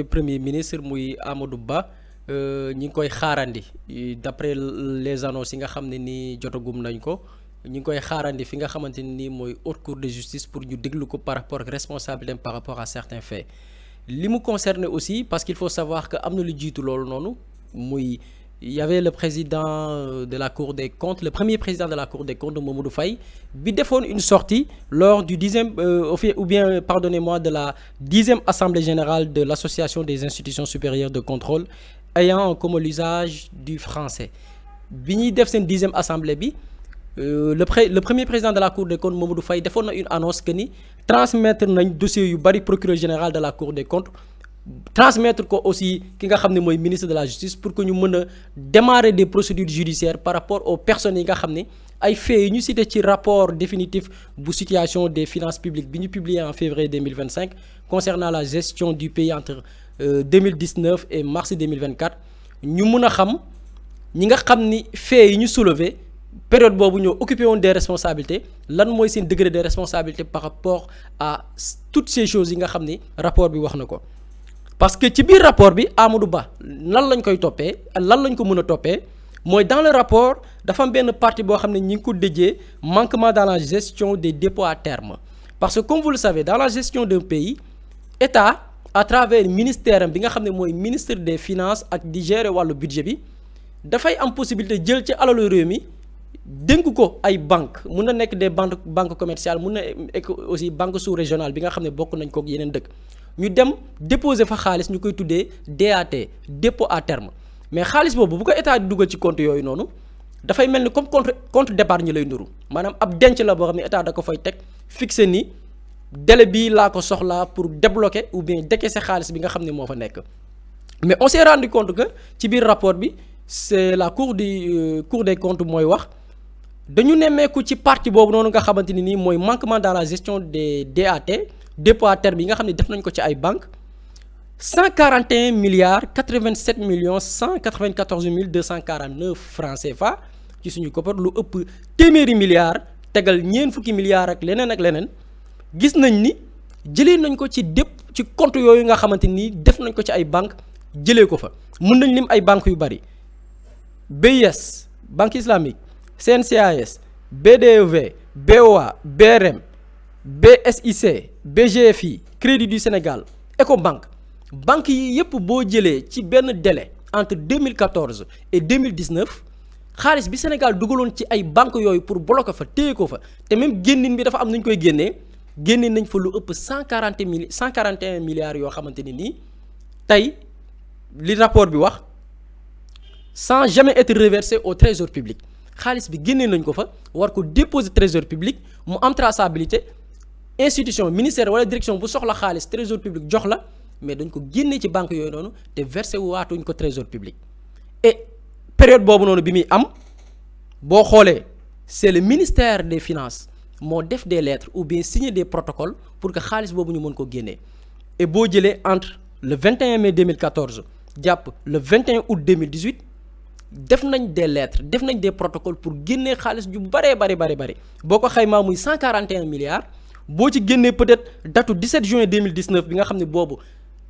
Premier ministre muy Amadou Ba ñi ngi koy xaarandi d'après les annonces yi nga xam ne ni jotagum nañ ko ñi ngi koy xaarandi fi nga xamante ne nii mooy haute cour de justice pour ñu déglu ko par rapport ak responsabilité par rapport à certains faits li mu concerné aussi parce qu'il faut savoir que am na lu jiitu loolu noonu muy il y avait le président de la Cour des comptes, le premier président de la Cour des comptes, Mamadou Faye, bi defoon une sortie lors du 10e, ou bien, pardonnez-moi, de la 10e Assemblée générale de l'Association des institutions supérieures de contrôle ayant en commun l'usage du français. Bi ñuy def seen 10e Assemblée bi, le premier président de la Cour des comptes, Mamadou Faye, defoon na une annonce que ni transmettre nañ dossier yu bari procureur général de la Cour des comptes, transmettre ko aussi ki nga xam ne mooy ministre de la justice pour que ñu mën a démarrer des procédures judiciaires par rapport aux personnes yi nga xam ne ay faits yi ñu cité ci rapport définitif bu situation des finances publiques bi ñu publié en février 2025 concernant la gestion du pays entre 2019 et mars 2024 ñu mën a xam ñi nga xam ni faits yi ñu soulevé période boobu ñoo occupé woon des responsabilités lan mooy seen degré de responsabilité par rapport à toutes ces choses yi nga xam ni rapport bi wax na ko. Parce que ci biir rapport bi Amadou Ba lan lañ koy toppee lan lañ ko mën a toppee mooy dans le rapport dafa am benn partie boo xam ne ñi ngi ko déjee manquement dans la gestion des dépôts à terme parce que comme vous le savez dans la gestion d'un pays État à travers ministère bi nga xam ne mooy ministre des finances ak di gérer wàllu budget bi dafay am possibilité jël ci alalu réew mi dénk ko ay banques mun na nekk des banques commerciales mun na nekk aussi banque sous-régionale bi nga xam ne bokk nañ ko ak yeneen dëkk ñu dem déposer fa xaalis ñu koy tuddee DAT dépôt à terme mais xaalis boobu bu ko état di dugal ci compte yooyu noonu dafay mel ni comme compte d'épargne lay nuru maanaam ab denc la boo xam ne état da ko fay teg fixé ni délai bii laa ko soxlaa pour débloquer ou bien décaisser xaalis bi nga xam ne moo fa nekk mais on s'est rendu compte que ci biir rapport bi c'est la cour des comptes mooy wax dañu nemmeeku ci partie boobu noonu nga xamante ni nii mooy manquement dans la gestion des DAT dépôt à terme yi nga xam ne def nañ ko ci ay banques 141 milliards 87 millions 194 mille 249 francs CFA ci suñu koppar lu ëpp téeméeri milliards tegal ñeent fukki milliards ak leneen gis nañ ni jëlee nañ ko ci ci compte yooyu nga xamante ni def nañ ko ci ay banques jëlee ko fa mën nañ lim ay banques yu bari BIS banque islamique CNCAS BDEV BOA BRM BSIC BGFI Crédit du Sénégal Ecobank banques yi yëpp boo jëlee ci benn délai entre 2014 et 2019 xaalis bi Sénégal dugaloon ci ay banques yooyu pour bloquer fa téye ko fa te même génnin bi dafa am nañ koy génnee nañ fa lu ëpp 141 milliards yoo xamante ni nii tey li rapport bi wax sans jamais être reversé au trésor public xaalis bi génnee nañ ko fa war ko déposer trésor public mu am traçabilité institution ministère wala direction bu soxla xaalis trésor public jox la mais dañ ko génnee ci banque yooyu noonu te versé waatuñ ko trésor public et période boobu noonu bi muy am boo xoolee c'est le ministère des finances moo def des lettres ou bien signé des protocoles pour que xaalis boobu ñu mën ko génnee et boo jëlee entre le 21 mai 2014 jàpp le 21 août 2018 def nañ des lettres def nañ des protocoles pour génnee xaalis ju bari boo ko xaymaa muy 141 milliards boo ci génnee peut-être datu 17 juin 2019 bi nga xam ne boobu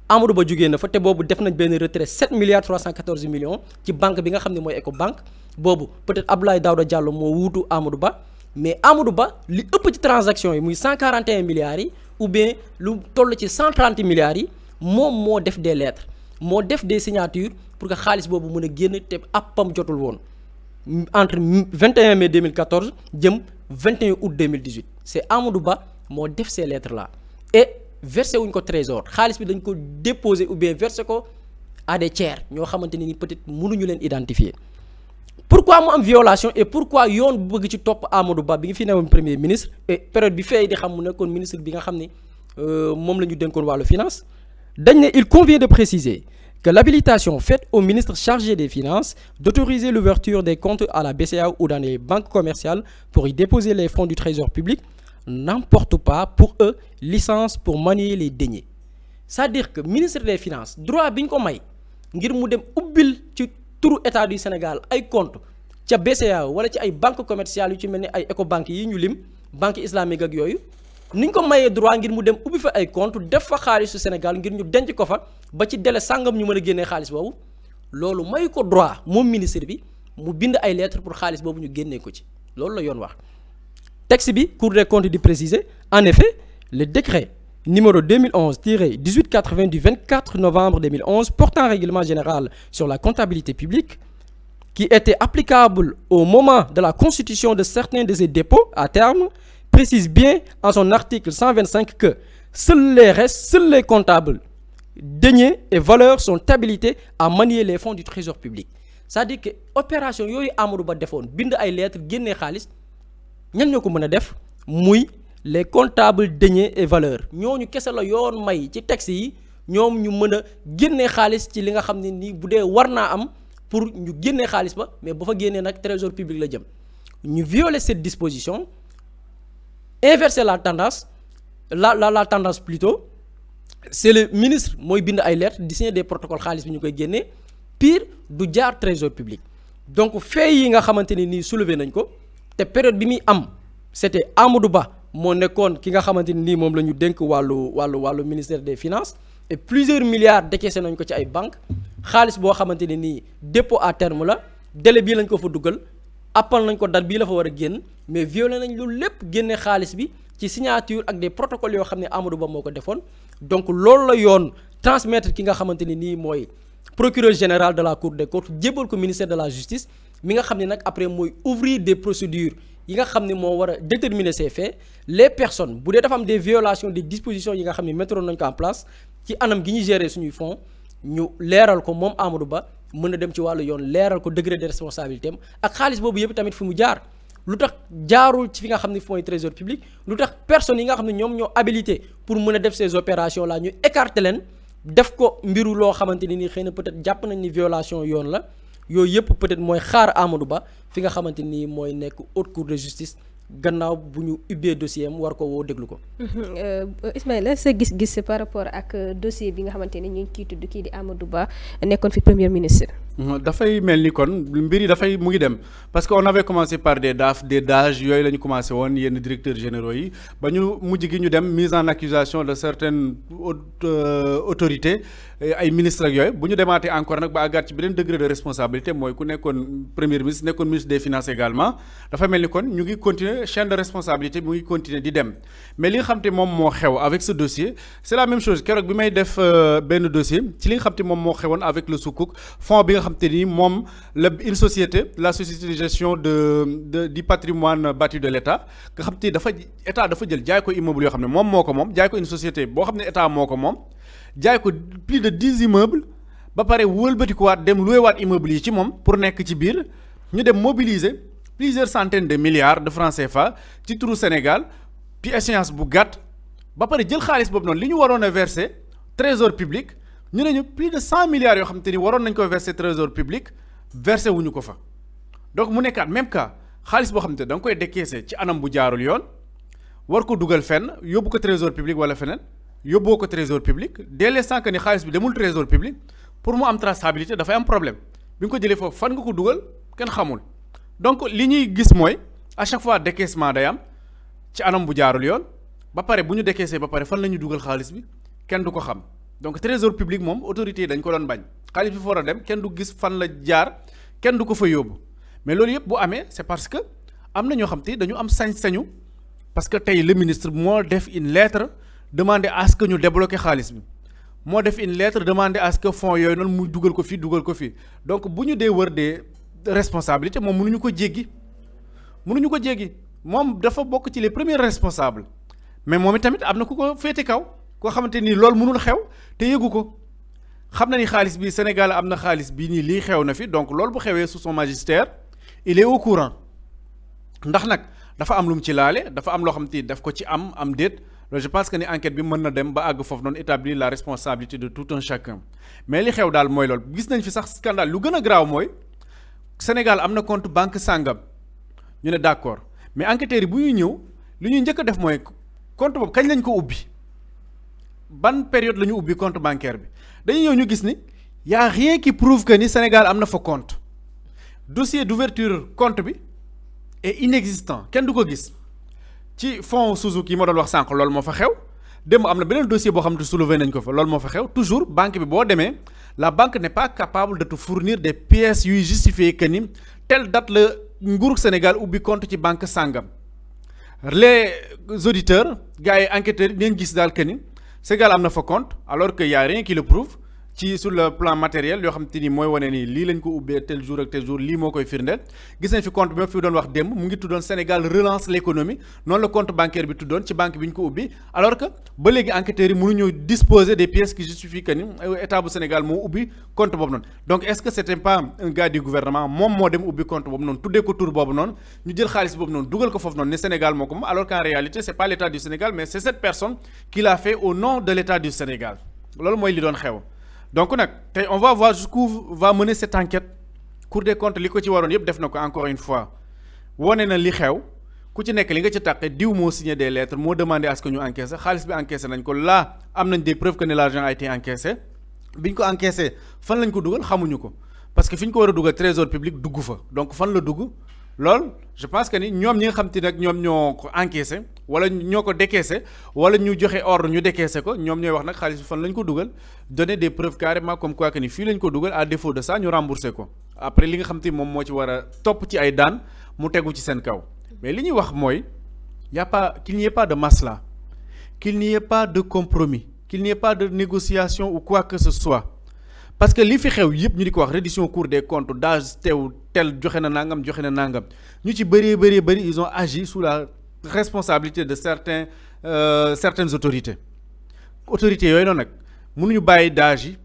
Amadou Ba jógee na fa te boobu def nañ benn retrait 7 milliards 314 millions ci banque bi nga xam ne mooy Ecobank boobu peut-être Abdoulaye Daouda Diallo moo wuutu Amadou Ba mais Amadou Ba li ëpp ci transaction yi muy 141 milliards yi ou bien lu toll ci 130 milliards yi moom moo def des lettres moo def des signatures pour que xaalis boobu mën a génn te appam jotul woon entre 21 mai 2014 jëm 21 août 2018 c'est Amadou Ba moo def ces lettres là et versé wuñ ko trésor xaalis bi dañ ko déposer ou bien versé ko à des tiers ñoo xamante ni peut-être mënuñu leen identifier pourquoi mu am violation et pourquoi yoon bu bëgg ci topp Amadou Ba bi nga fi newoon premier ministre et période bi fay di xam mu nekkoon ministre bi nga xam ni moom la ñu dénkoon wàllu finance dañ ne il convient de préciser que l'habilitation faite au ministre chargé des Finances d'autoriser l'ouverture des comptes à la BCEAO ou dans les banques commerciales pour y déposer les fonds du trésor public n'emporte pas pour eux licence pour manier les deniers c'est-à-dire que ministre des Finances droit bi ñu ko may ngir mu dem ubbil ci turu état du Sénégal ay compte ca BCEAO wala ci ay banques commerciales yu ci mel ni ay Ecobank yi ñu lim banque islamique ak yooyu ni ñu ko mayee droit ngir mu dem ubbi fa ay compte def fa xaalisu Sénégal ngir ñu denc ko fa ba ci délai sàngam ñu mën a génnee xaalis boobu loolu mayu ko droit moom ministre bi mu bind ay lettres pour xaalis boobu ñu génnee ko ci loolu la yoon wax. texte bi Cour des comptes di préciser en effet le décret numéro 2011-1880 du 24 novembre 2011 portant règlement général sur la comptabilité publique qui était applicable au moment de la constitution de certains de ces dépôts à terme précise bien en son article 125 que seuls les comptables deniers et valeurs sont habilités à manier les fonds du trésor public c'est-à-dire que opération yooyu Amadou Ba defoon bind ay lettres génnee xaalis ñan ñoo ko mën a def muy les comptables deniers et valeurs ñooñu kese la yoon may ci texte yi ñoom ñu mën a génnee xaalis ci li nga xam ne nii bu dee war naa am pour ñu génnee xaalis ba mais ba fa génnee nag trésor public la jëm ñu violer cette disposition inverser la tendance la tendance plutôt c'est le ministre mooy bind ay lettres di signer des protocoles xaalis bi ñu koy génnee pire du jaar trésor public donc fait yi nga xamante ne nii soulevé nañ ko te période bi muy am c'était Amadou Ba moo nekkoon ki nga xamante ni nii moom la ñu dénk wàllu ministère des finances et plusieurs milliards décaissé nañ ko ci ay banques xaalis boo xamante ne nii dépôt à terme la délai bii lañ ko fa dugal appal nañ ko date bii la fa war a génn mais violé nañ loolu lépp génne xaalis bi ci signature ak des protocoles yoo xam ne Amadou Ba moo ko defoon donc loolu la yoon transmettre ki nga xamante ne nii mooy procureur général de la Cour des comptes jébal ko ministère de la justice mi nga xam ne nag après mooy ouvrir des procédures yi nga xam ne moo war a déterminer ces faits les personnes bu dee dafa am des violations des dispositions yi nga xam ne mettroon nañ ko en place ci anam gi ñuy gérer suñuy fonds ñu leeral ko moom Amadou Ba mën a dem ci wàllu yoon leeral ko degré de responsabilité am ak xaalis boobu yëpp tamit fi mu jaar lu tax jaarul ci fi nga xam ne mooy trésor public lu tax personnes yi nga xam ne ñoom ñoo habilité pour mën a def ces opérations là ñu écarter leen def ko mbiru loo xamante ni xëy na peut-être jàpp nañ ni violation yoon la yooyu yëpp peut-être mooy xaar Amadou Ba fi nga xamante ni mooy nekk haute cour de justice gannaaw bu ñu ubbee dossier am war ko woo déglu ko. Ismaïla sa gis-gis par rapport ak dossier bi nga xamante ni ñu ngi ciy tudd kii di Amadou Ba nekkoon fi premier ministre. dafay mel ni kon mbir yi dafay mu ngi dem parce que on avait commencé par des DAF des DAGE yooyu la ñu commencé woon yenn directeurs généraux yi ba ñu mujj gi ñu dem mise en accusation de certaines autorités ay ministres ak yooyu bu ñu demaatee encore nag ba àggaat ci beneen degré de responsabilité mooy ku nekkoon premier ministre nekkoon ministre des finances également dafa mel ni kon ñu ngi continuer chaîne de responsabilité mu ngi continuer di dem mais li nga xam te moom moo xew avec ce dossier c'est la même chose keroog bi may def benn dossier ci li nga xam te moom moo xewoon avec le Sukuk fonds bi nga xam te ni moom la une société la société de gestion du patrimoine bâti de l'État nga xam te dafa état dafa jël jaay ko immeuble yoo xam ne moom moo ko moom jaay ko une société boo xam ne état moo ko moom jaay ko plus de 10 immeubles ba pare wëlbatikuwaat dem loué-waat immeubles yi ci moom pour nekk ci biir ñu dem mobiliser plusieurs centaines de milliards de francs CFA ci turu Sénégal puis échéance bu gàtt ba pare jël xaalis boobu noonu li ñu waroon a verser trésor public ñu ne ñu plus de 100 milliards yoo xam te ni waroon nañ ko verser trésor public versé wuñu ko fa donc mu nekkaat même cas xaalis boo xam te da nga koy décaisser ci anam bu jaarul yoon war ko dugal fenn yóbbu ko trésor public wala feneen yóbboo ko trésor public dès l'instant que ni xaalis bi demul trésor public pour mu am traçabilité dafay am problème bi nga ko jëlee foofu fan nga ko dugal kenn xamul donc li ñuy gis mooy à chaque fois décaissement day am ci anam bu jaarul yoon ba pare bu ñu décaissé ba pare fan la ñu dugal xaalis bi kenn du ko xam donc trésor public moom autorité yi dañ ko doon bañ xaalis bi fa war a dem kenn du gis fan la jaar kenn du ko fa yóbbu mais loolu yëpp bu amee c'est parce que am na ñoo xam te dañu am sañ-sañu parce que tey le ministre moo def une lettre demander à ce que ñu débloquer xaalis bi moo def une lettre demander à ce que fonds yooyu noonu muy dugal ko fii donc bu ñu dee wër des responsabilités moom mënuñu ko jéggi moom dafa bokk ci les premiers responsables mais moom itamit am na ku ko féete kaw koo xamante ni loolu mënul xew te yëgu ko xam na ni xaalis bi Sénégal am na xaalis bii nii lii xew na fi donc loolu bu xewee sous son magistère il est au courant ndax nag dafa am lu mu ci laale dafa am loo xam te daf ko ci am déet loolu je pense que ni enquête bi mën na dem ba àgg foofu noonu établir la responsabilité de tout un chacun mais li xew daal mooy loolu gis nañ fi sax scandale lu gën a graaw mooy Sénégal am na compte banque sàngam ñu ne d'accord mais enquêteurs yi bu ñuy ñëw li ñuy njëkk a def mooy compte boobu kañ lañ ko ubbi ban période la ñu ubbi compte bancaire bi dañuy ñëw ñu gis ni y a rien qui prouve que ni Sénégal am na fa compte dossier d'ouverture compte bi est inexistant kenn du ko gis ci fonds Suzuki yi ma doon wax sànq loolu moo fa xew démb am na beneen dossier boo xam ne soulevé nañ ko fa loolu moo fa xew toujours banque bi boo demee la banque n'est pas capable de te fournir des pièces yuy justifier que ni telle date la nguuru Sénégal ubbi compte ci banque sàngam les auditeurs gars yi enquêteurs yi dinañ gis daal que ni Sénégal am na fa compte alors que y a rien qui le prouve ci sur le plan matériel yoo xam te ni mooy wane ni lii lañ ko ubbee tel jour ak tel jour lii moo koy firndeel gis nañ fi compte bi ma fi doon wax démb mu ngi tuddoon Sénégal relance l'économie noonu la compte bancaire bi tuddoon ci banque bi ñu ko ubbi alors que ba léegi enquêteurs yi mënuñu disposer des pièces qui justifient que ni état bu Sénégal moo ubbi compte boobu noonu donc est-ce que c'était pas un gars du gouvernement moom moo dem ubbi compte boobu noonu tuddee ko tur boobu noonu ñu jël xaalis boobu noonu dugal ko foofu noonu ne Sénégal moo ko moom alors qu'en réalité c'est pas l'état du Sénégal mais c'est cette personne qui l'a fait au nom de l'état du Sénégal loolu mooy li doon xew donc nag tey on va voir jusqu'où va mener cette enquête Cour des comptes li ko ci waroon yëpp def na ko encore une fois wone na li xew ku ci nekk li nga ci taqe diw moo signé des lettres moo demandé à ce que ñu encaissé xaalis bi encaissé nañ ko là am nañ des preuves que ne l'argent a été encaissé biñ ko encaissé fan lañ ko dugal xamuñu ko parce que fi ñu ko war a dugal trésor public dugg fa donc fan la dugg loolu je pense que ni ñoom ñi nga xam te nag ñoom ñoo ko encaissé wala ñoo ko décaissé wala ñu joxe ordre ñu décaissé ko ñoom ñooy wax nag xaalis bi fan lañ ko dugal donner des preuves carrément comme quoi que ni fii lañ ko dugal à défaut de ça ñu remboursé ko après li nga xam te moom moo ci war a topp ci ay daan mu tegu ci seen kaw mais li ñuy wax mooy y a pas qu'il n'y ait pas de masla qu'il n'y ait pas de compromis qu'il n'y ait pas de négociation ou quoi que ce soit parce que li fi xew yëpp ñu di ko wax reddition Cour des comptes d'âge teew tel joxe na nangam ñu ci bëri ils ont agi sous la responsabilité de certaines autorités yooyu noonu nag mënuñu bàyyi d'âge yi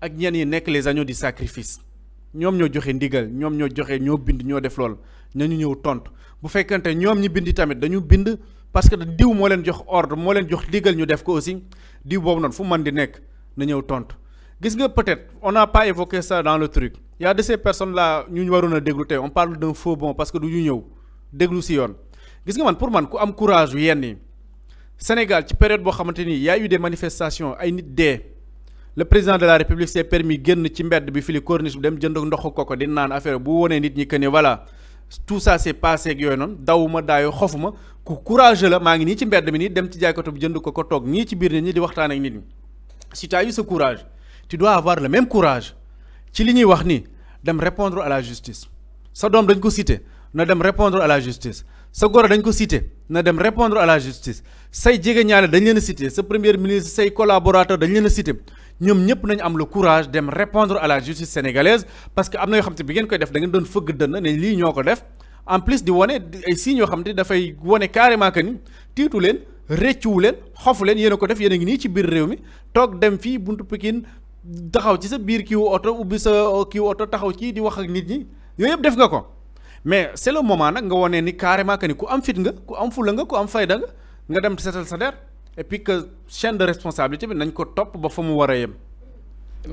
ak ñenn yi nekk les agneaux du sacrifice ñoom ñoo joxe ndigal ñoom ñoo bind ñoo def lool nañu ñëw tontu bu fekkante ñoom ñi bind tamit dañu bind parce que diw moo leen jox ordre moo leen jox ndigal ñu def ko aussi diw boobu noonu fu mën di nekk na ñëw tontu. gis nga peut-être on n'a pas évoqué ça dans le truc il y a de ces personnes là ñu waroon a déglu tey on parle d'un faux bond parce que du ñu ñëw déglu ci yoon gis nga man pour man ku am courage yu yenn yi Sénégal ci période boo xamante ni y a eu des manifestations ay nit dee le président de la République s'est permis génn ci mbedd bi fili corniche bi dem jënd ndoxu koko di naan affaire bu wonee nit ñi que ne voilà tout ça s'est passé ak yooyu noonu dawuma daayoo xofuma ku courageux la maa ngi nii ci mbedd mi nii dem ci jaaykatu bi jënd ko toog nii ci biir nit ñi di waxtaan ak nit ñi si tu as eu ce courage tu dois avoir le même courage ci li ñuy wax ni dem répondre à la justice sa doom dañ ko cité na dem répondre à la justice sa goro dañ ko cité na dem répondre à la justice say jege ñaale dañ leen a cité sa premier ministre say collaborateur dañ leen a cité ñoom ñëpp nañ am le courage dem répondre à la justice sénégalaise parce que am na yoo xam te bi ngeen koy def da ngeen doon fëgg dënn ne lii ñoo ko def en plus di wane ay signes yoo xam te dafay wane carrément que ni tiitu leen réccuwu leen xofu leen yéen a ko def yéen a ngi nii ci biir réew mi toog dem fii buntu Pikine taxaw ci sa biir kiiwu oto ubbi sa kiiwu oto taxaw ci di wax ak nit ñi yooyu yëpp def nga ko mais c'est le moment nag nga wone ni carrément que ni ku am fit nga ku am fula nga ku am fayda nga dem seetal sa der et puis que chaîne de responsabilité bi nañ ko topp ba fa mu war a yem.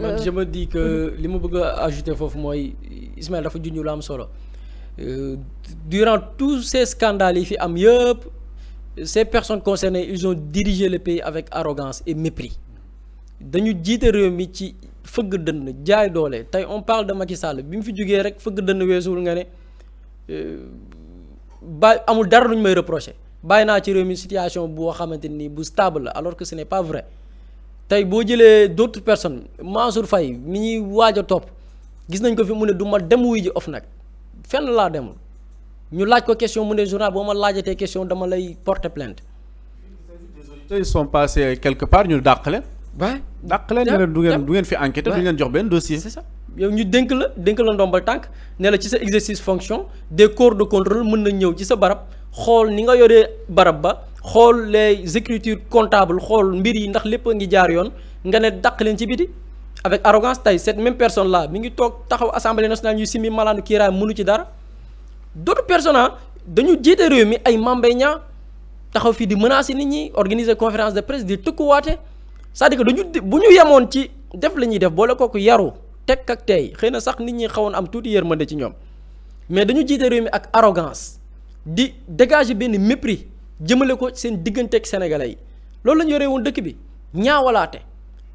man je me dis que li ma bëgg a ajouter foofu mooy Ismaël dafa junj lu am solo durant tous ces scandales yi fi am yëpp ces personnes concernées ils ont dirigé le pays avec arrogance et mépris. dañu jiite réew mi ci fëgg dënn jaay doole tey on parle de Macky Sall bi mu fi jógee rek fëgg dënn weesuwul nga ne amul dara lu ñu may reprocher bàyyi naa ci réew mi situation boo xamante ni bu stable la alors que ce n'est pas vrai tey boo jëlee d'autres personnes Mansour Faye mi ñuy waaj a topp gis nañ ko fi mu ne du ma dem wuy ji OFNAC fenn laa demul ñu laaj ko question mu ne journal boo ma laajatee question dama lay porter plainte. ils sont passés quelque part ñu dàq leen. waaw dàq leen ne leen du ngeen fi enquêter du ngeen jox benn dossier. c'est ça yow ñu dénk la ndombal tànk ne la ci sa exercice fonction des corps de contrôle mën na ñëw ci sa barab xool ni nga yoree barab ba xool les écritures comptables xool mbir yi ndax lépp a ngi jaar yoon nga ne dàq leen ci biti avec arrogance tey cette même personne là mi ngi toog taxaw assemblée nationale ñu simi malaanu kiiraay mënu ci dara d'autres personnes dañu jiite réew mi ay Mambay Niang taxaw fii di menacer nit ñi organiser conférence de presse di tëkkuwaate c'est-à-dire que dañu bu ñu yemoon ci def la ñuy def boole kooku yaru teg ak tey xëy na sax nit ñi xawoon am tuuti yërmande ci ñoom mais dañu jiite réew mi ak arrogance di dégager benn mépris jëmale ko seen diggante ak sénégalais yi loolu la ñu yoree woon dëkk bi ñaawalaate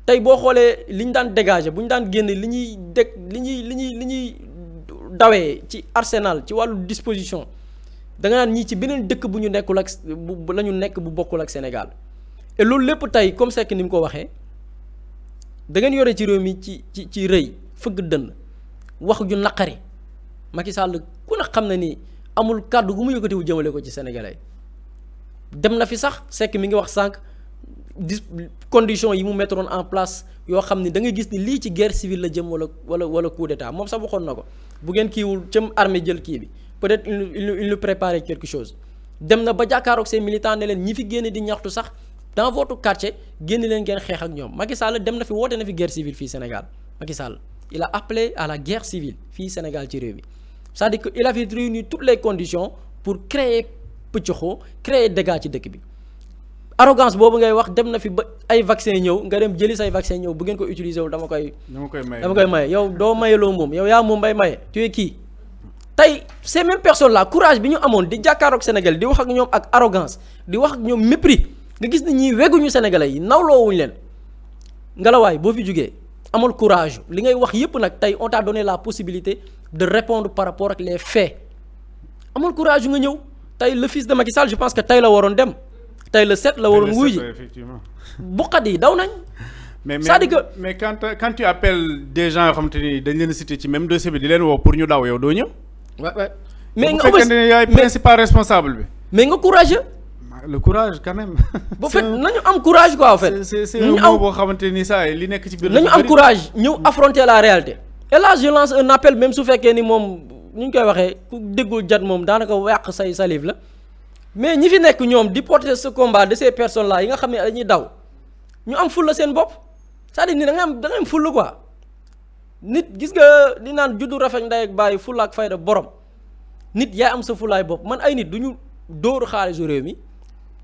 tey boo xoolee li ñu daan dégager bu ñu daan génn li ñuy dawee ci arsenal ci wàllu disposition da nga naan ñii ci beneen dëkk bu ñu nekkul ak bu la ñu nekk bu bokkul ak Sénégal et loolu lépp tey comme Seck ni mu ko waxee da ngeen yore ci réew mi ci rëy fëgg dënn wax ju naqari Macky Sall ku ne xam na ni amul kàddu gu mu yëkkatiwu jëmale ko ci sénégalais dem na fi sax Seck mi ngi wax sànq conditions yi mu mettroon en place yoo xam ni da ngay gis ni lii ci guerre civile la jëm wala coup d'état moom sax waxoon na ko bu ngeen kiiwul cëm armée jël kii bi peut-être il nous préparait quelque chose dem na ba jàkkaaroog ses militants ne leen ñi fi génne di ñaxtu sax dans votre quartier génn leen ngeen xeex ak ñoom Macky Sall dem na fi woote na fi guerre civile fii Sénégal Macky Sall il a appelé à la guerre civile fii Sénégal ci réew mi c'est-à-dire que il avait réuni toutes les conditions pour créer pëccëxoo créer dégâts ci dëkk bi arrogance boobu ngay wax dem na fi ba ay vaccin ñëw nga dem jëli say vaccin ñëw bu ngeen ko utiliser wul dama koy maye yow doo mayeloo moom yow yaa moom bay maye tu es kii tey ces mêmes personnes là courage bi ñu amoon di jàkkaaroog Sénégal di wax ak ñoom ak arrogance di wax ak ñoom mépris nga gis ni ñii weguñu sénégalais yi nawloowuñu leen ngelawaay boo fi jugee amul courage li ngay wax yépp nag tey on t'a donné la possibilité de répondre par rapport ak les faits amul courage yu nga ñëw tey le fils de Macky Sall je pense que tey la waroon dem tey le 7 la waroon wuy ji buqat yi daw nañ. c'est-à-dire que mais quand tu appelles des gens yoo xamante ni dañ leen cité ci même dossier bi di leen woo pour ñu daw yow doo ñëw. waaw mais nga bu fekkee ne yaay principal responsable bi. mais nga courageux. le courage quand même. bu fekk nañu am courage quoi en fait. c'est un mot boo xamante ni saa li nekk ci biir. nañu am courage ñëw affronter la réalité. et là je lance un appel même su fekkee ni moom ni ñu koy waxee ku déggul jat moom daanaka yàq say salive la mais ñi fi nekk ñoom di porter ce combat de ces personnes là yi nga xam ne dañuy daw ñu am fulla seen bopp c'est-à-dire ni da nga am fulla quoi nit gis nga li naan juddu rafet ndey ak bàyyi fulla ak fayda borom nit yaay am sa fullaay bopp man ay nit du ñu dóoru xaalisu réew mi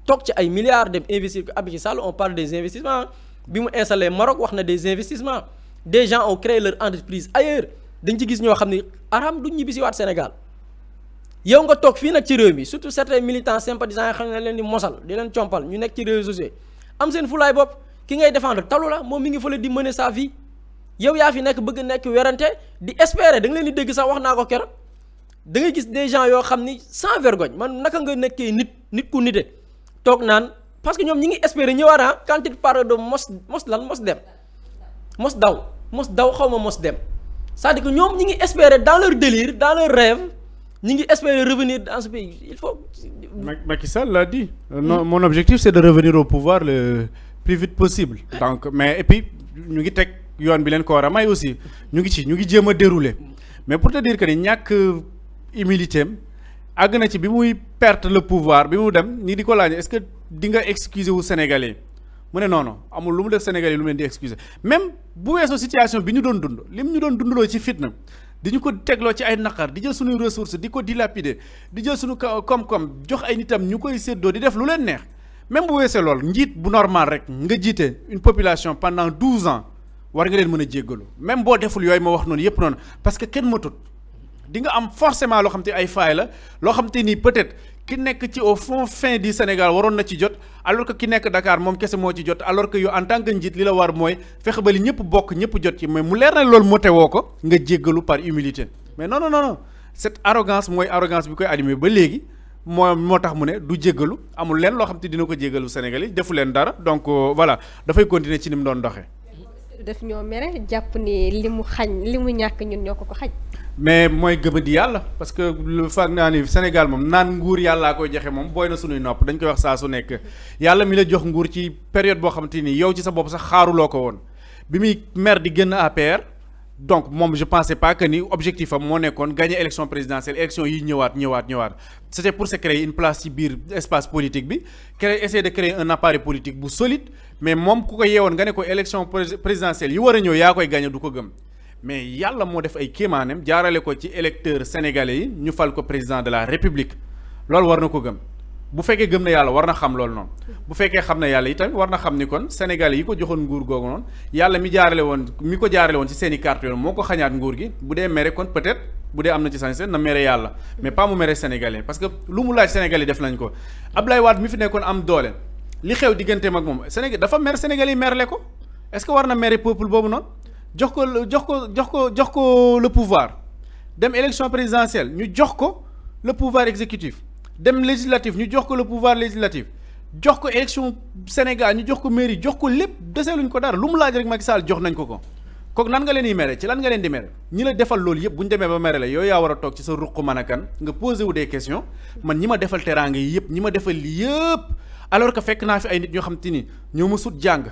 toog ci ay milliards dem investir Macky Sall on parle des investissements bi mu installé Maroc wax na des investissements des gens ont créé leur entreprise ailleurs dañ ci gis ñoo xam ne aram duñ ñibbi si waat Sénégal yow nga toog fii nag ci réew mi surtout certains militants sympathisants yi xam ne leen di mosal di leen compal ñu nekk ci réseaux sociaux am seen fulaay bopp ki ngay défendre talu la moom mi ngi fële di mener sa vie yow yaa fi nekk bëgg nekk werante di espérer da nga leen di dégg sax wax naa ko keroog da ngay gis des gens yoo xam ni sans vergogne man naka nga nekkee nit ku nite toog naan parce que ñoom ñi ngi espérer ñëwaat quand il parle de mos dem mos daw xaw ma mos dem c'est-à-dire que ñoom ñi ngi espérer dans leur délire dans leur rêve ñi ngi espérer revenir dans ce pays il faut. Macky Sall l'a dit. Non, mon objectif c'est de revenir au pouvoir le plus vite possible. Donc mais et puis ñu ngi teg yoon bi leen ko war a may aussi ñu ngi jéem a dérouler mais pour te dire que ni ñàkk humilité am àgg na ci bi muy perte le pouvoir bi mu dem ñi di ko laaj est-ce que di nga excuser wu Sénégalais mu ne non amul lu mu def Sénégalais lu mu leen di excuser même bu weesoo situation bi ñu doon dund lim ñu doon dundaloo ci fitna. di ñu ko tegloo ci ay naqar di jël suñuy ressources di ko dilapider di jël suñu koom-koom jox ay nitam ñu koy séddoo di def lu leen neex même bu weesee lool njiit bu normal rek nga jiite une population pendant 12 ans war nga leen mën a jéggalu même boo deful yooyu ma wax noonu yépp noonu parce que kenn matut di nga am forcément loo xam te ay failles la loo xam te ni peut-être ki nekk ci au fin du Sénégal waroon na ci jot alors que ki nekk Dakar moom kese moo ci jot alors que yow en tant que njiit li la war mooy fexe ba li ñëpp bokk ñëpp jot ci mais mu leer na loolu mote woo ko nga jéggalu par humilité mais non cette arrogance mooy arrogance bi koy animé ba léegi moo tax mu ne du jéggalu amul leen loo xam te dina ko jéggalu Sénégal yi defu leen dara donc voilà dafay continuer ci ni mu doon doxee. daf ñoo mere jàpp ni li mu ñàkk ñun ñoo ko xañ. mais mooy gëmadi yàlla parce que lu faag naa ni Sénégal moom naan nguur yàllaa koy joxe moom booy na suñuy nopp dañ koy wax saa su nekk yàlla mi la jox nguur ci période boo xamante ni yow ci sa bopp sax xaaruloo ko woon bi muy maire di génn APR donc moom je pensais pas que ni objectif am moo nekkoon gagner élection présidentielle élection yi ñëwaat c'était pour se créer une place ci biir espace politique bi essayer de créer un appareil politique bu solide mais moom ku ko yeewoon nga ne ko élection présidentielle yi war a ñëw yaa koy gagner du ko gëm mais yàlla moo def ay kéemaanem jaarale ko ci électeurs sénégalais yi ñu fal ko président de la république loolu war na ko gëm bu fekkee gëm na yàlla war na xam loolu noonu bu fekkee xam na yàlla itam war na xam ni kon sénégalais yi ko joxoon nguur googu noonu yàlla mi ko jaarale woon ci seen i carte yoon moo ko xañaat nguur gi bu dee mere kon peut-être bu dee am na ci sañ-sañ na mere yàlla mais pas mu mere sénégalais parce que lu mu laaj sénégalais def nañ ko Abdoulaye Wade mi fi nekkoon am doole li xew digganteem ak moom Sénégal dafa mer sénégalais yi merle ko est-ce que war na mere peuple boobu noonu jox ko le pouvoir dem élection présidentielle ñu jox ko le pouvoir exécutif dem législatif ñu jox ko le pouvoir législatif jox ko élection Sénégal ñu jox ko mairie jox ko lépp deseeluñ ko dara lu mu laaj rek Macky Sall jox nañ ko kooku nan nga leen di mere ci lan nga leen di mere ñi la defal loolu yëpp bu ñu demee ba mere la yow yaa war a toog ci sa ruq mën a kan nga posé wu des questions man ñi ma defal teraanga yi yëpp ñi ma defal lii yëpp alors que fekk naa fi ay nit ñoo xam te ni ñoo ma sut jàng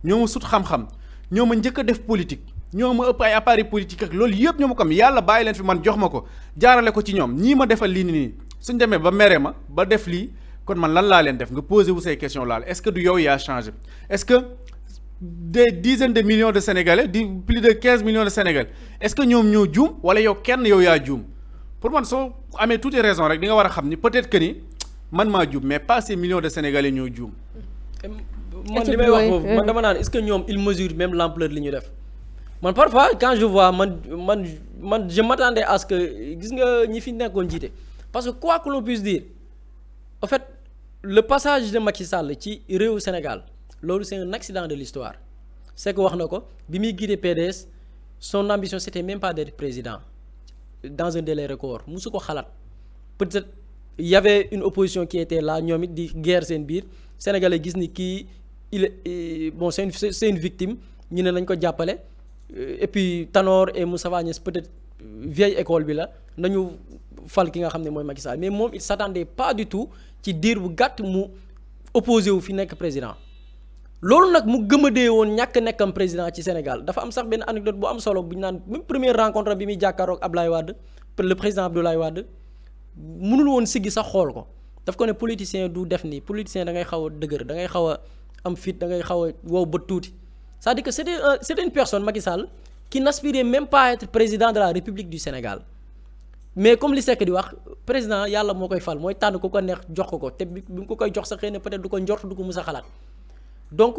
ñoo ma sut xam-xam ñoo ma njëkk a def politique ñoo ma ëpp ay appareil politique ak loolu yëpp ñoo ma ko am yàlla bàyyi leen fi man jox ma ko jaarale ko ci ñoom ñii ma defal lii nii suñ demee ba mere ma ba def lii kon man lan laa leen def nga posé wu say questions laal est-ce que du yow yaa changé est-ce que des dizaines de millions de Sénégalais plus de 15 millions de Sénégalais est-ce que ñoom ñoo juum wala yow kenn yow yaa juum pour man soo amee toutes les raisons rek di nga war a xam ni peut-être que ni man maa juum mais pas ces millions de Sénégalais ñoo juum. man li may wax foofu man dama naan est-ce que ñoom ils mesurent même l'ampleur li ñu def man parfois quand je vois man je m'attendais à ce que gis nga ñi fi nekkoon jiite parce que quoi que l'on puisse dire en fait le passage de Macky Sall ci réewu Sénégal. loolu c'est un accident de l'histoire c'est que wax na ko bi muy guider PDS son ambition c'était même pas d'être président dans un délai record musu ko xalaat peut-être il y avait une opposition qui était là ñoom it di guerre seen biir sénégalais gis ni kii bon c'est une victime ñu ne nañ ko jàppale et puis Tanor et Moustapha Niasse peut-être vieille école bi la nañu fal ki nga xam ne mooy Macky Sall mais moom il s'attendait pas du tout ci diir bu gàtt mu opposé wu fi nekk président loolu nag mu gëmadee woon ñàkk nekkam président ci Sénégal dafa am sax benn anecdote bu am solo bu ñu naan même première rencontre bi muy jàkkaaroog Abdoulaye Wade le président Abdoulaye Wade mënul woon siggi sax xool ko daf ko ne politicien du def nii politicien da ngay xaw a dëgër da ngay xaw a am fit da ngay xaw a wow bët tuuti c'est-à-dire que c'était une personne Macky Sall qui n'aspirait même pas à être président de la République du Sénégal mais comme li Seck di wax président yàlla moo koy fal mooy tànn ku ko neex jox ko te bi mu ko koy jox sax xëy na peut-être du ko njort du ko mus a xalaat donc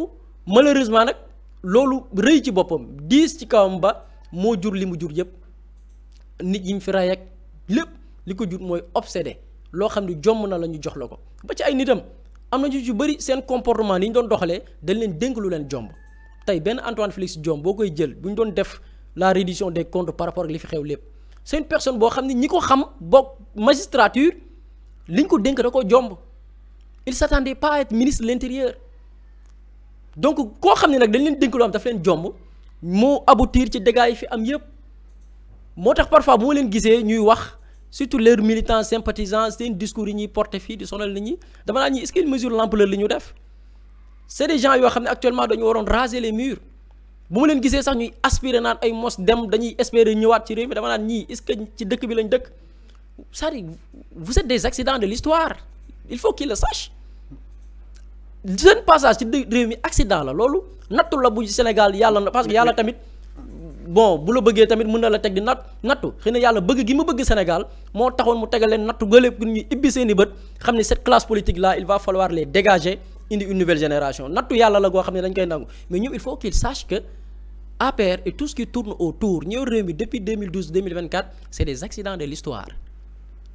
malheureusement nag loolu rëy ci boppam diis ci kawam ba moo jur li mu jur yëpp nit yi ñu fi rey ak lépp li ko jur mooy obsédé loo xam ne jomm na la ñu jox la ko ba ci ay nitam am na ñu bëri seen comportement ni ñu doon doxalee dañ leen dénk lu leen jomb tey benn Antoine Félix Diome boo koy jël bu ñu doon def la reddition des comptes par rapport ak li fi xew lépp c'est une personne boo xam ne ñi ko xam bokk magistrature li ñu ko dénk da ko jomb il s'attendait pas à être ministre de l'intérieur donc koo xam ne nag dañ leen dénk lu am daf leen jomb moo aboutir ci dégâts yi fi am yëpp moo tax parfois bu ma leen gisee ñuy wax surtout leurs militants sympathisants seen discours yi ñuy porter fii di sonal nit ñi dama naa ñi est-ce qu'ils mesurent l'ampleur li ñu def c'est des gens yoo xam ne actuellement dañu waroon raser les murs bu ma leen gisee sax ñuy aspirer naan ay mos dem dañuy espérer ñëwaat ci réew mi dama naan ñii est-ce que ci dëkk bi lañ dëkk c'est-à-dire vous êtes des accidents de l'histoire il faut qu'ils le sachent seen passage ci réew mi accident la loolu nattu la bu Sénégal yàlla na parce que yàlla tamit bon bu la bëggee tamit mën na la teg di nattu xëy na yàlla bëgg gi ma bëgg Sénégal moo taxoon mu tegal leen nattu gële pour ñu ibbi seen i bët xam ne cette classe politique là il va falloir les dégager indi une nouvelle génération nattu yàlla la goo xam ne dañ koy nangu mais ñoom il faut qu'ils sachent que APR et tout ce qui tourne autour ñëw réew mi depuis 2012-2024 c'est des accidents de l'histoire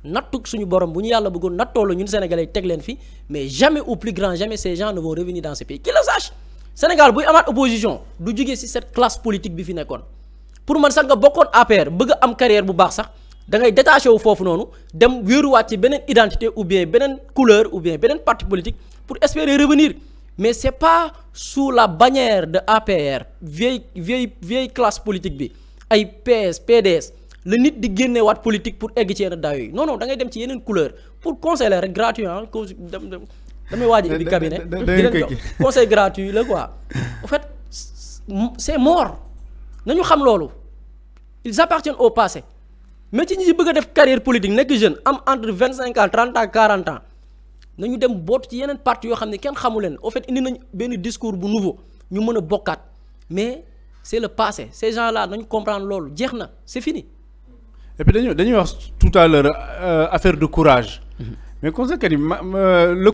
nattu suñu borom bu ñu yàlla bëggoon nattoo la ñun Sénégalais teg leen fi mais jamais au plus grand jamais ces gens ne vont revenir dans ce pays qu'ils le sachent Sénégal buy amaat opposition du jógee ci cette classe politique bi fi nekkoon pour man sax nga bokkoon APR bëgg a am carrière bu baax sax da ngay détaché wu foofu noonu dem wéeruwaat ci beneen identité ou bien beneen couleur ou bien beneen parti politique pour espérer revenir mais c'est pas sous la bannière de APR vieille classe politique bi ay PS PDS la nit di génneewaat politique pour egg ci yenn daaw yi non da ngay dem ci yeneen couleur pour conseiller rek gratuit damay waaj a ubbi cabinet di leen jox conseil gratuit la quoi en fait c'est mort nañu xam loolu ils appartiennent au passé mais ci ñi bëgg a def carrière politique nekk jeune am entre 25 ans 30 ans 40 ans nañu dem boot ci yeneen parti yoo xam ne kenn xamu leen au fait indi nañ benn discours bu nouveau ñu mën a bokkaat mais c'est le passé ces gens là nañu comprendre loolu jeex na c'est fini. et puis dañuy wax tout à l'heure affaire de courage mais comme ça que ni